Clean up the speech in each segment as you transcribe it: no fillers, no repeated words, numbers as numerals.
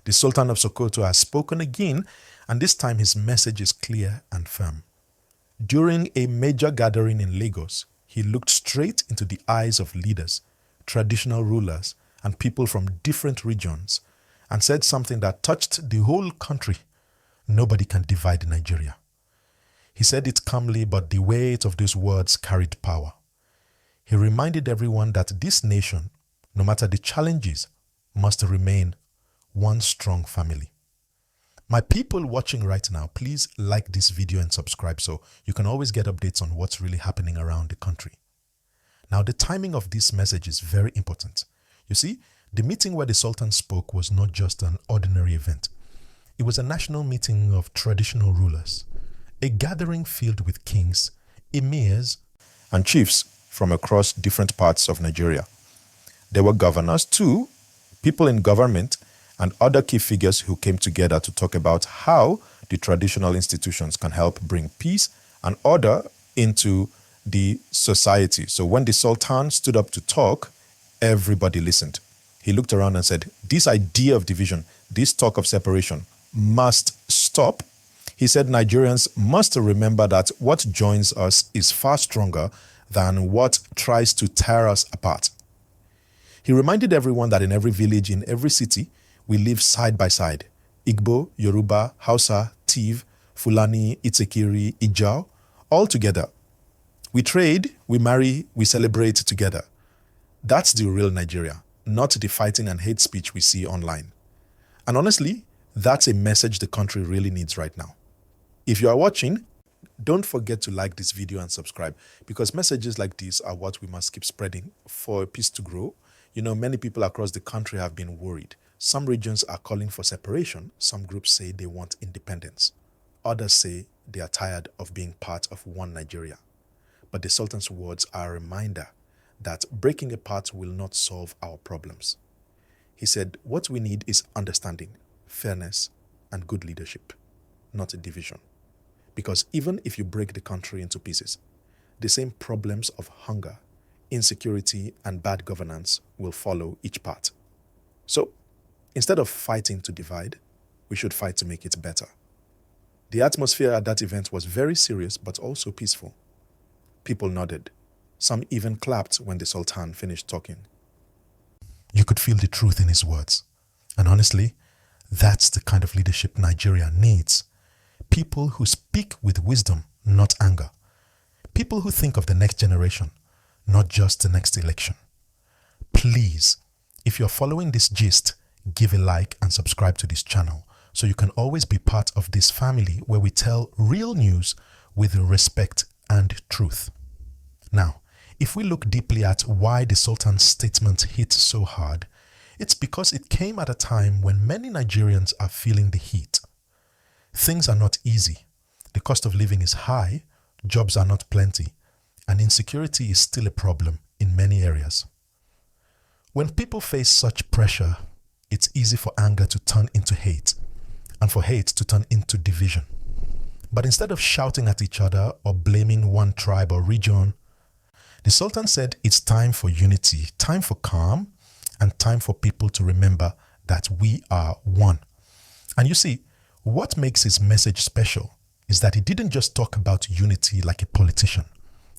The Sultan of Sokoto has spoken again, and this time his message is clear and firm. During a major gathering in Lagos, he looked straight into the eyes of leaders, traditional rulers, and people from different regions and said something that touched the whole country. Nobody can divide Nigeria. He said it calmly, but the weight of those words carried power. He reminded everyone that this nation, no matter the challenges, must remain one strong family. My people watching right now, please like this video and subscribe so you can always get updates on what's really happening around the country. Now, the timing of this message is very important. You see, the meeting where the Sultan spoke was not just an ordinary event. It was a national meeting of traditional rulers, a gathering filled with kings, emirs, and chiefs from across different parts of Nigeria. There were governors too, people in government, and other key figures who came together to talk about how the traditional institutions can help bring peace and order into the society. So when the Sultan stood up to talk, everybody listened. He looked around and said, this idea of division, this talk of separation must stop. He said Nigerians must remember that what joins us is far stronger than what tries to tear us apart. He reminded everyone that in every village, in every city, we live side by side. Igbo, Yoruba, Hausa, Tiv, Fulani, Itsekiri, Ijao, all together. We trade, we marry, we celebrate together. That's the real Nigeria, not the fighting and hate speech we see online. And honestly, that's a message the country really needs right now. If you are watching, don't forget to like this video and subscribe, because messages like these are what we must keep spreading for peace to grow. You know, many people across the country have been worried. Some regions are calling for separation. Some groups say they want independence. Others say they are tired of being part of one Nigeria. But the Sultan's words are a reminder that breaking apart will not solve our problems. He said, what we need is understanding, fairness, and good leadership, not a division. Because even if you break the country into pieces, the same problems of hunger, insecurity, and bad governance will follow each part. So, instead of fighting to divide, we should fight to make it better. The atmosphere at that event was very serious but also peaceful. People nodded. Some even clapped when the Sultan finished talking. You could feel the truth in his words. And honestly, that's the kind of leadership Nigeria needs. People who speak with wisdom, not anger. People who think of the next generation, not just the next election. Please, if you're following this gist, give a like and subscribe to this channel so you can always be part of this family where we tell real news with respect and truth. Now, if we look deeply at why the Sultan's statement hit so hard, it's because it came at a time when many Nigerians are feeling the heat. Things are not easy. The cost of living is high, jobs are not plenty, and insecurity is still a problem in many areas. When people face such pressure, it's easy for anger to turn into hate, and for hate to turn into division. But instead of shouting at each other or blaming one tribe or region, the Sultan said it's time for unity, time for calm, and time for people to remember that we are one. And you see, what makes his message special is that he didn't just talk about unity like a politician.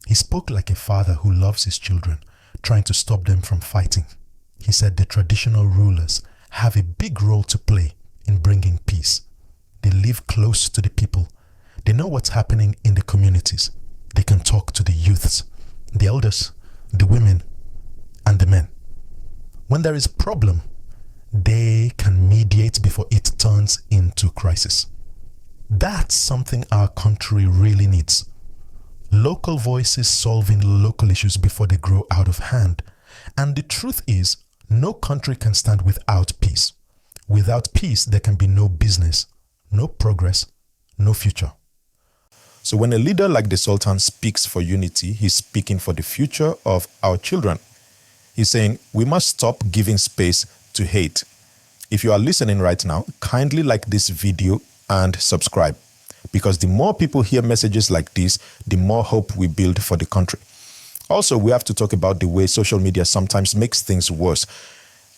He spoke like a father who loves his children, trying to stop them from fighting. He said the traditional rulers have a big role to play in bringing peace. They live close to the people. They know what's happening in the communities. They can talk to the youths, the elders, the women, and the men. When there is a problem, they can mediate before it turns into crisis. That's something our country really needs. Local voices solving local issues before they grow out of hand. And the truth is, no country can stand without peace. Without peace, there can be no business, no progress, no future. So when a leader like the Sultan speaks for unity, he's speaking for the future of our children. He's saying we must stop giving space to hate. If you are listening right now, kindly like this video and subscribe, because the more people hear messages like this, the more hope we build for the country. Also, we have to talk about the way social media sometimes makes things worse.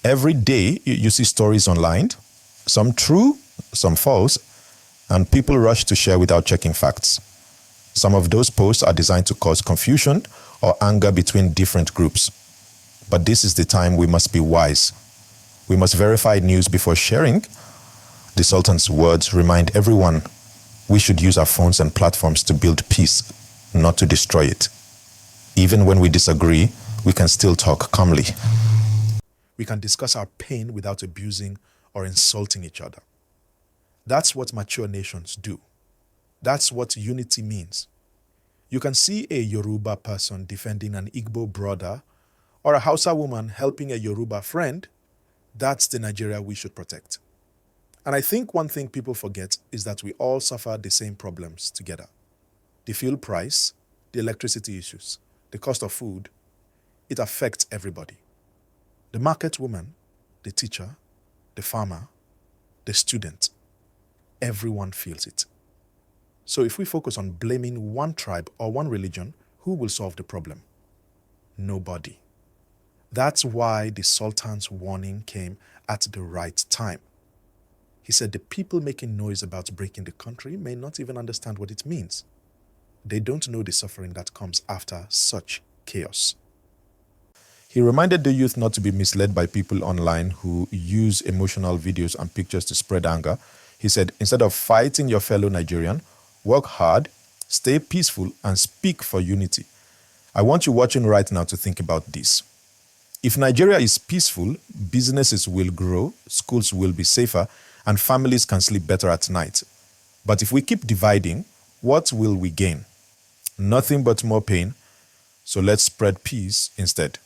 Every day, you see stories online Some true, some false, and people rush to share without checking facts. Some of those posts are designed to cause confusion or anger between different groups. But this is the time we must be wise. We must verify news before sharing. The Sultan's words remind everyone we should use our phones and platforms to build peace, not to destroy it. Even when we disagree, we can still talk calmly. We can discuss our pain without abusing or insulting each other. That's what mature nations do. That's what unity means. You can see a Yoruba person defending an Igbo brother or a Hausa woman helping a Yoruba friend. That's the Nigeria we should protect. And I think one thing people forget is that we all suffer the same problems together. The fuel price, the electricity issues, the cost of food, it affects everybody. The market woman, the teacher, the farmer, the student, everyone feels it. So if we focus on blaming one tribe or one religion, who will solve the problem? Nobody. That's why the Sultan's warning came at the right time. He said the people making noise about breaking the country may not even understand what it means. They don't know the suffering that comes after such chaos. He reminded the youth not to be misled by people online who use emotional videos and pictures to spread anger. He said, instead of fighting your fellow Nigerian, work hard, stay peaceful, and speak for unity. I want you watching right now to think about this. If Nigeria is peaceful, businesses will grow, schools will be safer, and families can sleep better at night. But if we keep dividing, what will we gain? Nothing but more pain. So let's spread peace instead.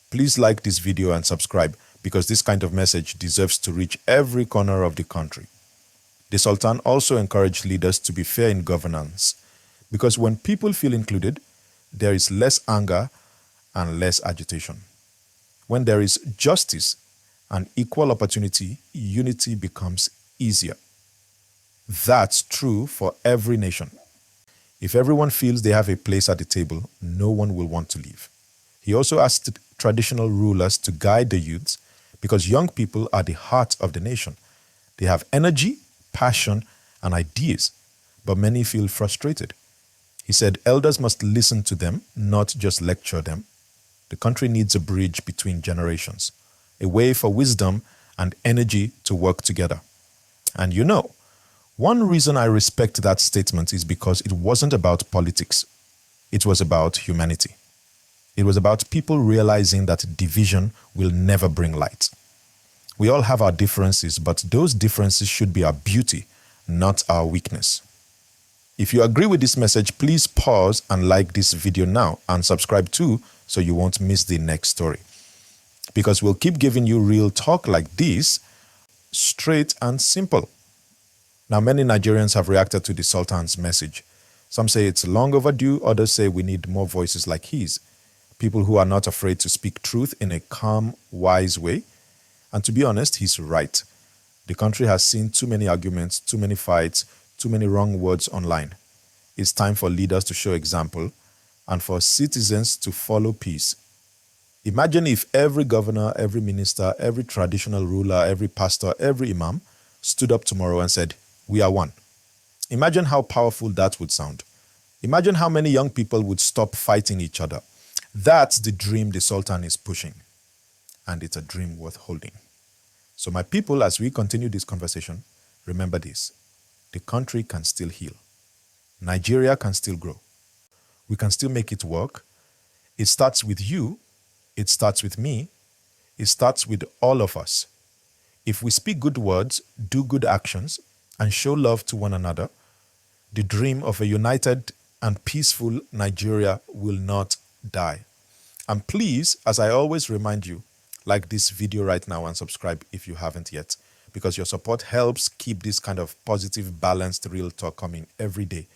Please like this video and subscribe, because this kind of message deserves to reach every corner of the country. The Sultan also encouraged leaders to be fair in governance, because when people feel included, there is less anger and less agitation. When there is justice and equal opportunity, unity becomes easier. That's true for every nation. If everyone feels they have a place at the table, no one will want to leave. He also asked traditional rulers to guide the youths, because young people are the heart of the nation. They have energy, passion, and ideas, but many feel frustrated. He said elders must listen to them, not just lecture them. The country needs a bridge between generations, a way for wisdom and energy to work together. And you know, one reason I respect that statement is because it wasn't about politics. It was about humanity. It was about people realizing that division will never bring light. We all have our differences, but those differences should be our beauty, not our weakness. If you agree with this message, please pause and like this video now and subscribe too, so you won't miss the next story. Because we'll keep giving you real talk like this, straight and simple. Now, many Nigerians have reacted to the Sultan's message. Some say it's long overdue, others say we need more voices like his. People who are not afraid to speak truth in a calm, wise way. And to be honest, he's right. The country has seen too many arguments, too many fights, too many wrong words online. It's time for leaders to show example and for citizens to follow peace. Imagine if every governor, every minister, every traditional ruler, every pastor, every imam stood up tomorrow and said, "We are one." Imagine how powerful that would sound. Imagine how many young people would stop fighting each other. That's the dream the Sultan is pushing. And it's a dream worth holding. So my people, as we continue this conversation, remember this. The country can still heal. Nigeria can still grow. We can still make it work. It starts with you. It starts with me. It starts with all of us. If we speak good words, do good actions, and show love to one another, the dream of a united and peaceful Nigeria will not die. And please, as I always remind you, like this video right now and subscribe if you haven't yet, because your support helps keep this kind of positive, balanced, real talk coming every day.